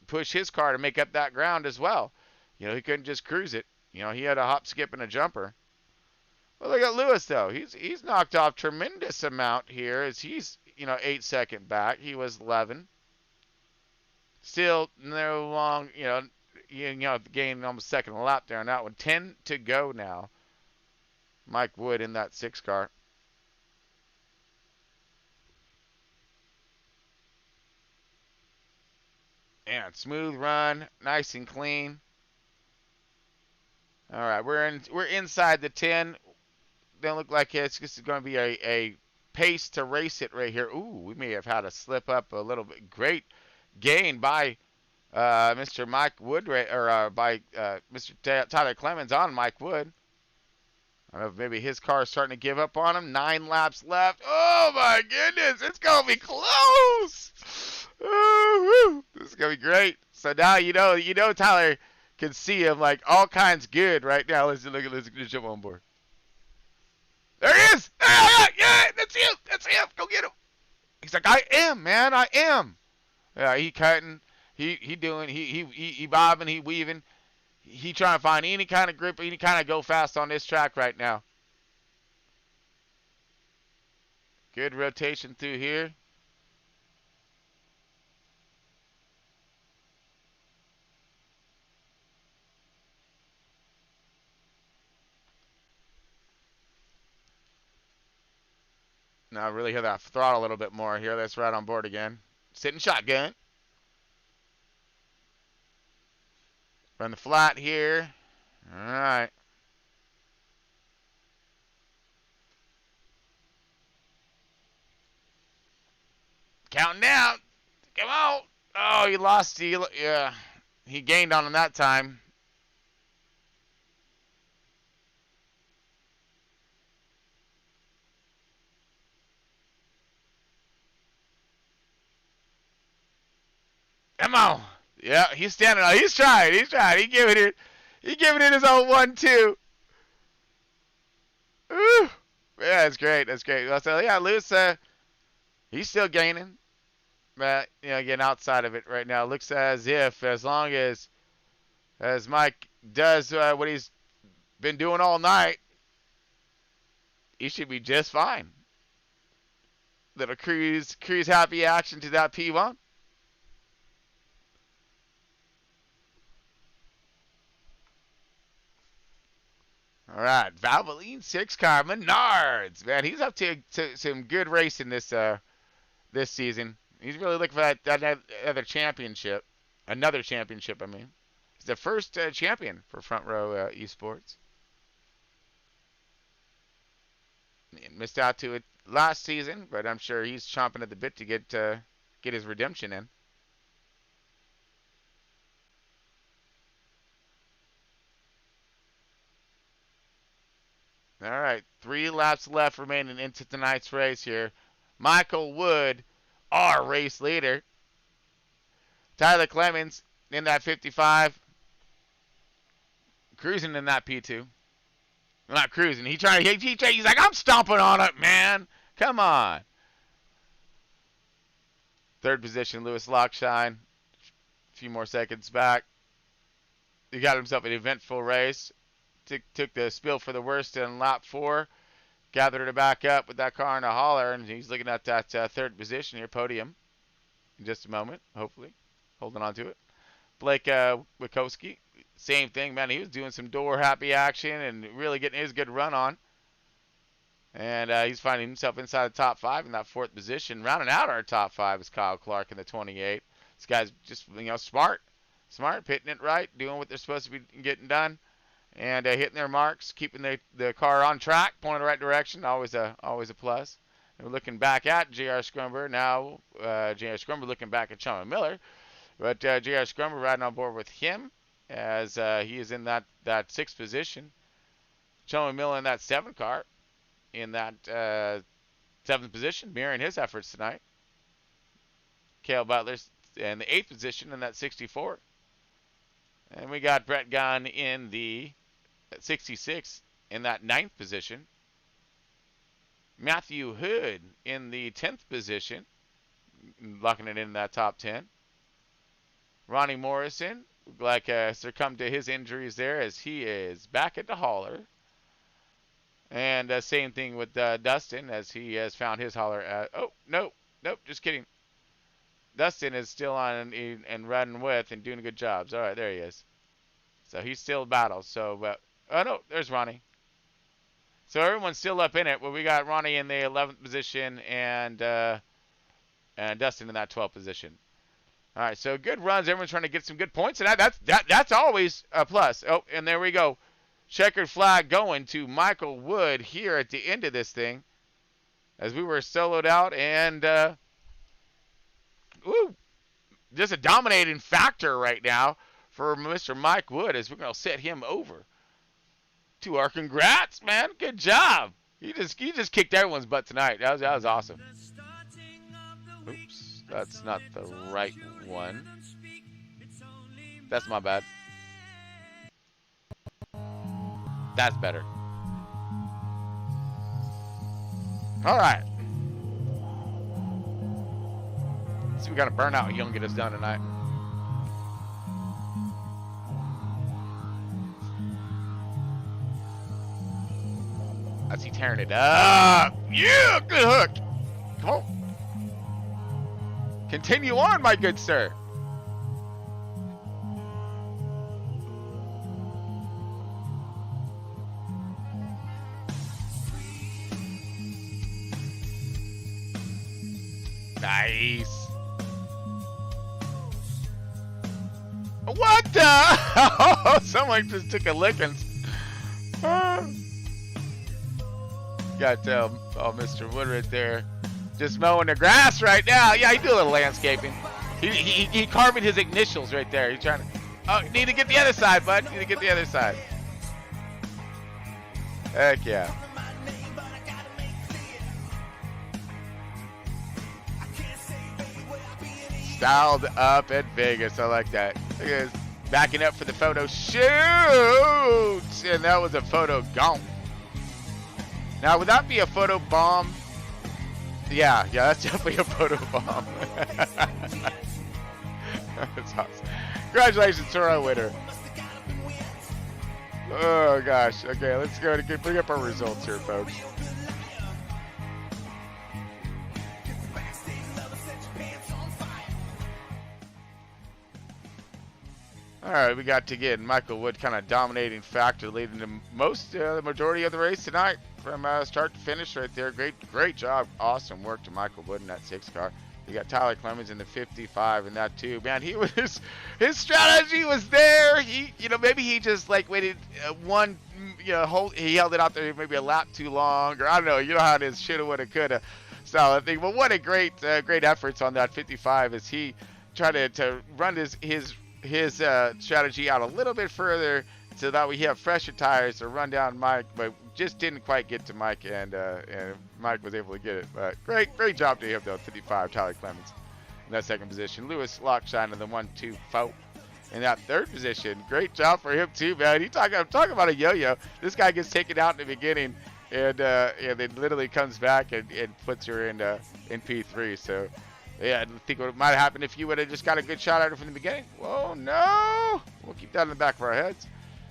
push his car to make up that ground as well. He couldn't just cruise it. He had a hop, skip, and a jumper. Well, look at Lewis though. He's knocked off tremendous amount here as he's 8 second back. He was 11. Still no long gained almost second lap there on that one. 10 to go now. Mike Wood in that 6 car. And smooth run, nice and clean. All right, we're inside the 10. Don't look like it's just going to be a pace to race it right here. Ooh, we may have had a slip up a little bit. Great gain by Mr. Mike Wood, by Mr. Tyler Clemens on Mike Wood. I don't know if maybe his car is starting to give up on him. 9 laps left. Oh my goodness, it's going to be close. Oh, this is going to be great. So now you know Tyler can see him like all kinds good right now. Let's jump on board. There he is! Yeah, that's him! That's him! Go get him! He's like, I am, man, I am. Yeah, he cutting, he doing, he bobbing, he weaving. He trying to find any kind of grip, any kind of go fast on this track right now. Good rotation through here. Now really hit that throttle a little bit more here. That's right on board again. Sitting shotgun. Run the flat here. All right. Counting down. Come on. Oh, he lost. Yeah. He gained on him that time. Come on. Yeah, he's standing on. He's trying. He's trying. He giving it his own 1-2. Ooh. Yeah, that's great. That's great. So yeah, Lewis, he's still gaining. But again, outside of it right now, looks as if as long as Mike does what he's been doing all night, he should be just fine. Little cruise happy action to that P1. All right, Valvoline 6 car Menards, man, he's up to some good racing this season. He's really looking for that other championship, another championship. I mean, he's the first champion for Front Row Esports. Missed out to it last season, but I'm sure he's chomping at the bit to get his redemption in. All right, 3 laps left remaining into tonight's race here. Michael Wood, our race leader. Tyler Clemens in that 55. Cruising in that P2. Not cruising. He's like, I'm stomping on it, man. Come on. 3rd position, Lewis Lockshine. A few more seconds back. He got himself an eventful race. Took the spill for the worst in lap 4. Gathered it back up with that car in a hauler, and he's looking at that 3rd position here, podium, in just a moment, hopefully. Holding on to it. Blake Wikowski, same thing, man. He was doing some door happy action and really getting his good run on. And he's finding himself inside the top 5 in that 4th position. Rounding out our top 5 is Kyle Clark in the 28. This guy's just, smart, pitting it right, doing what they're supposed to be getting done. And hitting their marks, keeping the car on track, pointing the right direction, always a plus. And we're looking back at J.R. Scrumber now. J.R. Scrumber looking back at Sean Miller. But J.R. Scrumber riding on board with him. as he is in that 6th position. Chummy Miller in that 7 car in that 7th position, mirroring his efforts tonight. Cale Butler's in the 8th position in that 64. And we got Brett Gunn in the 66 in that 9th position. Matthew Hood in the 10th position, locking it in that top 10. Ronnie Morrison, like succumbed to his injuries there as he is back at the hauler. And same thing with Dustin as he has found his hauler at, oh, nope, just kidding. Dustin is still on and running with and doing good jobs. All right, there he is. So he's still battle. So, oh no, there's Ronnie. So everyone's still up in it. Well, we got Ronnie in the 11th position and Dustin in that 12th position. All right, so good runs. Everyone's trying to get some good points, and that's always a plus. Oh, and there we go. Checkered flag going to Michael Wood here at the end of this thing, as we were soloed out and just a dominating factor right now for Mr. Mike Wood as we're going to set him over. To our congrats, man. Good job. You just kicked everyone's butt tonight. That was awesome. Oops, that's not the right one. That's my bad. That's better. All right. See, we got a burnout. You don't get us done tonight. I see tearing it up. Yeah, good hook. Come on. Continue on, my good sir. Nice. What the? Oh, someone just took a licking. Got Mr. Wood right there, just mowing the grass right now. Yeah, he do a little landscaping. He carving his initials right there. He's trying to. Oh, need to get the other side, bud. Need to get the other side. Heck yeah. Styled up at Vegas. I like that. Look at this. Backing up for the photo shoot. And that was a photo gone. Now, would that be a photo bomb? Yeah, that's definitely a photo bomb. That's awesome. Congratulations to our winner. Oh, gosh. Okay, let's go to bring up our results here, folks. All right, we got again Michael Wood, kind of dominating factor, leading the majority of the race tonight from start to finish right there. Great job, awesome work to Michael Wood in that 6 car. We got Tyler Clemens in the 55 in that too. Man, his strategy was there. Maybe he just like waited he held it out there maybe a lap too long, or I don't know. You know how it is, shoulda, woulda, coulda style of thing. But what a great efforts on that 55 as he tried to run his strategy out a little bit further so that we have fresher tires to run down Mike, but just didn't quite get to Mike, and Mike was able to get it. But great job to him though. 55, Tyler Clemens in that 2nd position. Lewis Lockshine in the 1-2-4 in that 3rd position. Great job for him too, man. I'm talking about a yo-yo. This guy gets taken out in the beginning, and then literally comes back and puts her in P3. So. Yeah, I think what might have happened if you would have just got a good shot at it from the beginning. Whoa, no! We'll keep that in the back of our heads.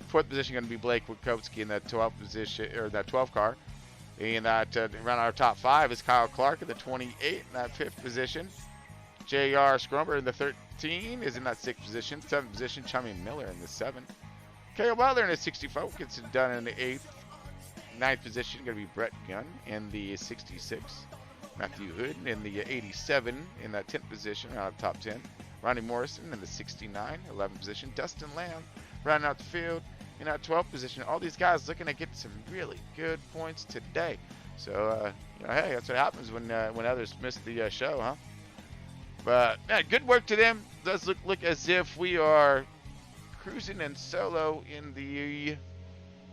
4th position going to be Blake Wachowski in that 12th position, or that 12 car. And that around our top 5 is Kyle Clark in the 28 in that 5th position. J.R. Scrumber in the 13 is in that 6th position. 7th position, Chummy Miller in the 7th. Cale Butler in the 64 gets it done in the 8th. 9th position going to be Brett Gunn in the 66. Matthew Hood in the 87 in that 10th position, out of top 10. Ronnie Morrison in the 69, 11th position. Dustin Lamb rounding out the field in that 12th position. All these guys looking to get some really good points today. So, hey, that's what happens when others miss the show, huh? But, yeah, good work to them. Does look as if we are cruising and solo in the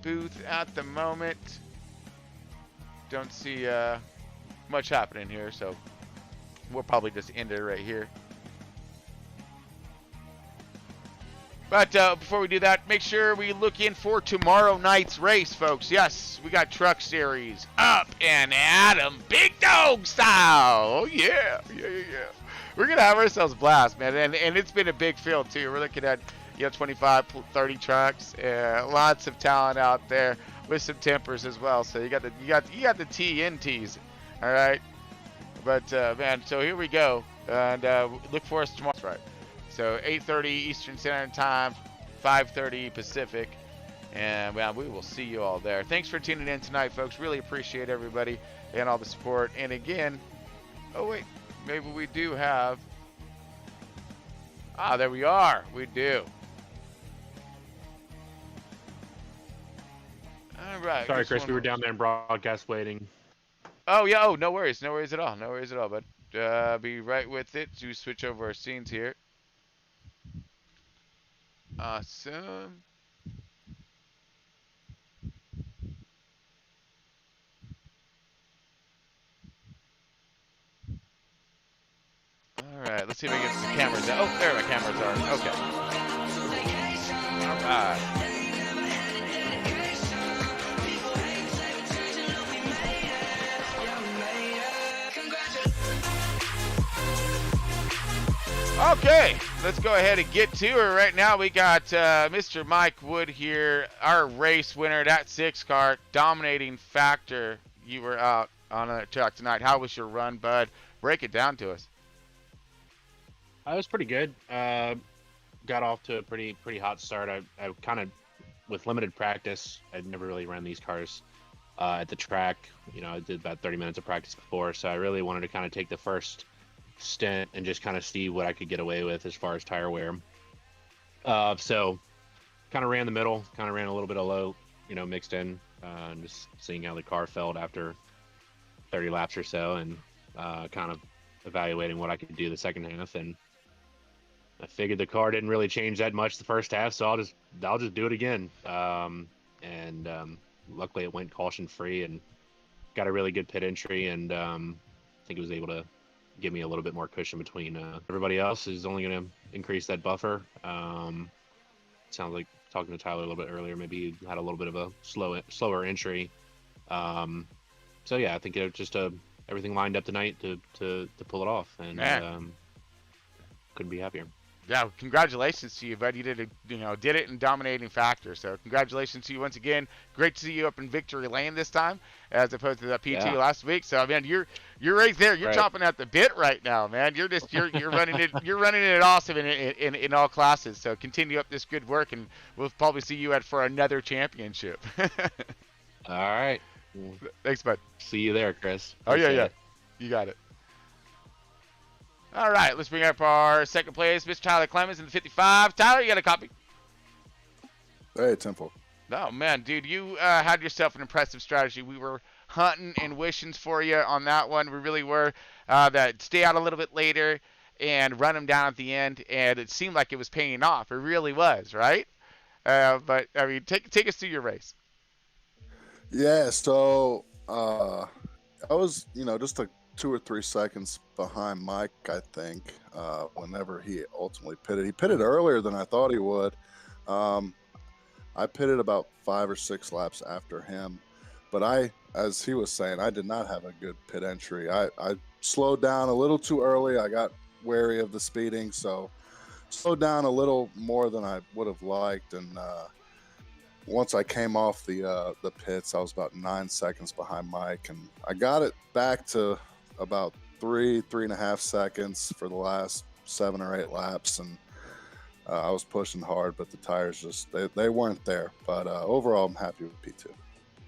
booth at the moment. Don't see much happening here, so we'll probably just end it right here. But before we do that, make sure we look in for tomorrow night's race, folks. Yes, we got Truck Series up and at 'em, big dog style. Oh, yeah. We're going to have ourselves a blast, man. And it's been a big field, too. We're looking at 25, 30 trucks. Lots of talent out there with some tempers as well. So you got the TNTs, all right? But, man, so here we go. And look for us tomorrow. That's right. So 8:30 Eastern Standard Time, 5:30 Pacific, and we will see you all there. Thanks for tuning in tonight, folks. Really appreciate everybody and all the support. And again, oh wait, maybe we do have. There we are. We do. All right. Sorry, Chris. We were down there in broadcast waiting. Oh yeah. Oh, no worries. No worries at all. No worries at all. But be right with it to switch over our scenes here. Awesome. All right, let's see if I can get some cameras out. Oh, there my cameras are. Okay. All right. Okay, let's go ahead and get to her right now. We got Mr. Mike Wood here, our race winner, that 6-car, dominating factor. You were out on a track tonight. How was your run, bud? Break it down to us. It was pretty good. Got off to a pretty hot start. I kind of, with limited practice, I'd never really ran these cars at the track. I did about 30 minutes of practice before, so I really wanted to kind of take the first stint and just kind of see what I could get away with as far as tire wear. So kind of ran the middle, kind of ran a little bit of low, mixed in, just seeing how the car felt after 30 laps or so, and kind of evaluating what I could do the second half. And I figured the car didn't really change that much the first half, so I'll just do it again. And luckily it went caution free and got a really good pit entry, and I think it was able to give me a little bit more cushion between everybody else. Is only going to increase that buffer. Sounds like talking to Tyler a little bit earlier, maybe he had a little bit of a slower entry. So yeah, I think it was just everything lined up tonight to pull it off, and couldn't be happier. Yeah, congratulations to you, bud. You did it in dominating factor. So congratulations to you once again. Great to see you up in victory lane this time, as opposed to the P2 last week. So man, you're right there. You're chomping at the bit right now, man. You're running it. You're running it awesome in all classes. So continue up this good work, and we'll probably see you for another championship. All right. Thanks, bud. See you there, Chris. Oh yeah. You got it. All right, let's bring up our second place, Mr. Tyler Clemens in the 55. Tyler, you got a copy? Hey, Temple. Oh, man, dude, you had yourself an impressive strategy. We were hunting and wishing for you on that one. We really were. That stay out a little bit later and run them down at the end, and it seemed like it was paying off. It really was, right? But, I mean, take us through your race. Yeah, so I was, just 2 or 3 seconds behind Mike, I think, whenever he ultimately pitted. He pitted earlier than I thought he would. I pitted about 5 or 6 laps after him, but as he was saying, I did not have a good pit entry. I slowed down a little too early. I got wary of the speeding, so slowed down a little more than I would have liked. And once I came off the pits, I was about 9 seconds behind Mike, and I got it back to about 3.5 seconds for the last 7 or 8 laps, and I was pushing hard, but the tires just they weren't there. But overall, I'm happy with P2.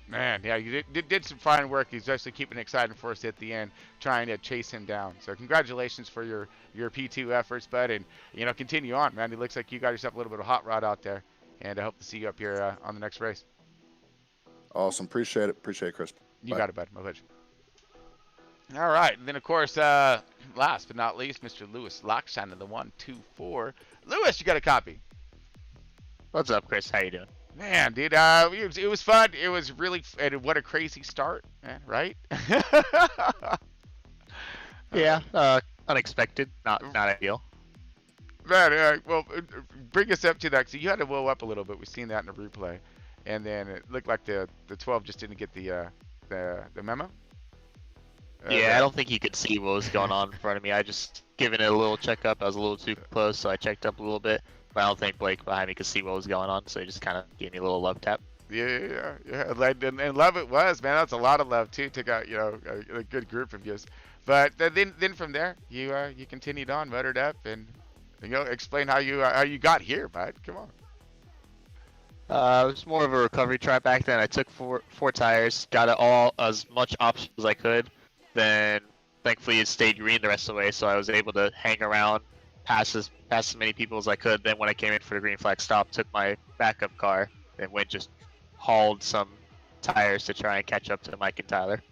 Man, yeah, you did some fine work. He's actually keeping it exciting for us at the end, trying to chase him down. So congratulations for your P2 efforts, bud, and continue on, man. It looks like you got yourself a little bit of hot rod out there, and I hope to see you up here on the next race. Awesome, appreciate it, Chris. You got it, bud. My pleasure. All right, and then of course, last but not least, Mr. Lewis Lockshine of the 124. Lewis, you got a copy? What's up, Chris? How you doing? Man, dude, it was fun. It was really, and what a crazy start, man, right? Yeah, unexpected, not ideal. Man, well, bring us up to that. So you had to blow up a little bit. We've seen that in the replay, and then it looked like the 12 just didn't get the memo. Yeah, I don't think you could see what was going on in front of me. I just given it a little checkup. I was a little too close, so I checked up a little bit. But I don't think Blake behind me could see what was going on, so he just kind of gave me a little love tap. Yeah. And love it was, man. That's a lot of love too. Took out, a good group of yous. But then from there, you continued on, motored up, and explain how you got here, bud. Come on. It was more of a recovery trap back then. I took four tires, got it all as much options as I could. Then thankfully it stayed green the rest of the way, so I was able to hang around, pass as many people as I could. Then when I came in for the green flag stop, took my backup car and just hauled some tires to try and catch up to Mike and Tyler.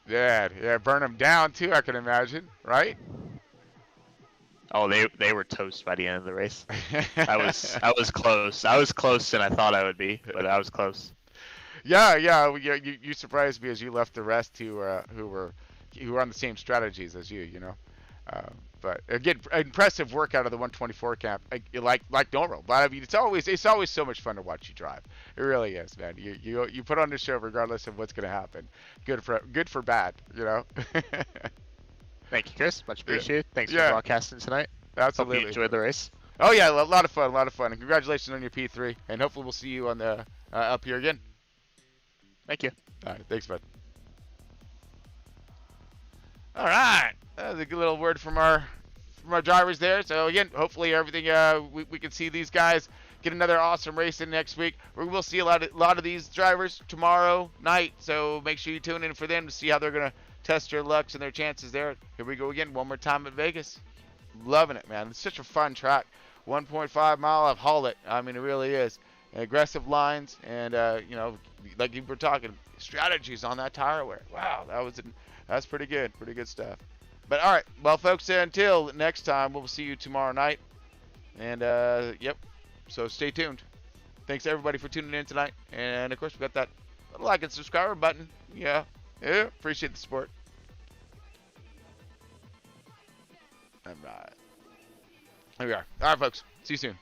Yeah, burn them down too, I can imagine, right? Oh, they were toast by the end of the race. I was close. I was closer than I thought I would be, but I was close. Yeah. You surprised me as you left the rest who were on the same strategies as you. But again, impressive work out of the 124 camp. Like normal, but I mean, it's always so much fun to watch you drive. It really is, man. You put on the show regardless of what's going to happen. Good for bad, Thank you, Chris. Much appreciated. Thanks for broadcasting tonight. Absolutely. Hope you enjoyed the race. Oh yeah, a lot of fun, and congratulations on your P3. And hopefully we'll see you on the up here again. Thank you. All right, thanks, bud. All right, that was a good little word from our drivers there. So again, hopefully everything we can see these guys get another awesome race in next week. We will see a lot of these drivers tomorrow night. So make sure you tune in for them to see how they're gonna test their lucks and their chances there. Here we go again, one more time at Vegas. Loving it, man. It's such a fun track. 1.5 mile. I've hauled it. I mean, it really is. And aggressive lines, and like you were talking, strategies on that tire wear. Wow, that's pretty good. Pretty good stuff. But all right, well, folks, until next time, we'll see you tomorrow night. And yep. So stay tuned. Thanks everybody for tuning in tonight. And of course, we got that like and subscribe button. Yeah. Appreciate the support. All right. Here we are. All right, folks. See you soon.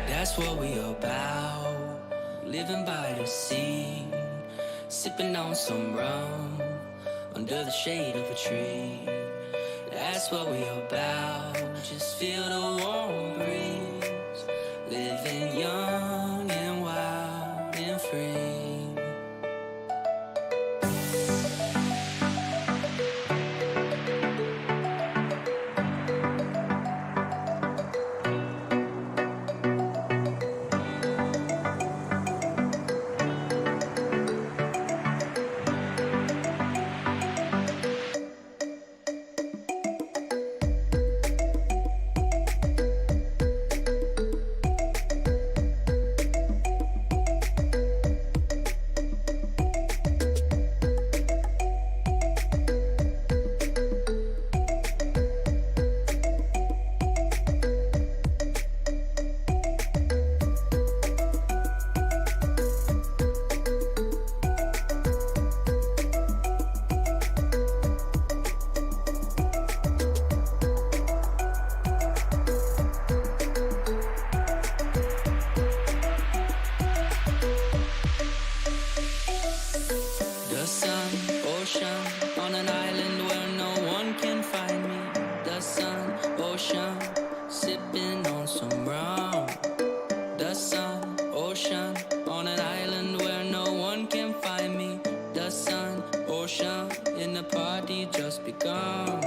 That's what we about, living by the sea, sipping on some rum, under the shade of a tree. That's what we about, just feel the warm breeze, living young and wild and free. and the party just begun.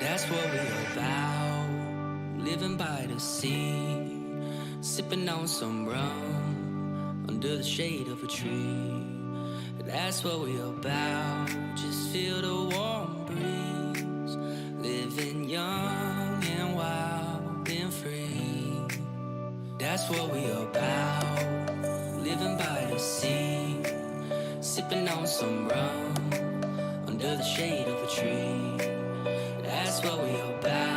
That's what we're about, living by the sea, sipping on some rum under the shade of a tree. That's what we're about, just feel the warm breeze, living young and wild and free. That's what we're about, living by the sea, sipping on some rum under the shade of a tree. That's what we're about.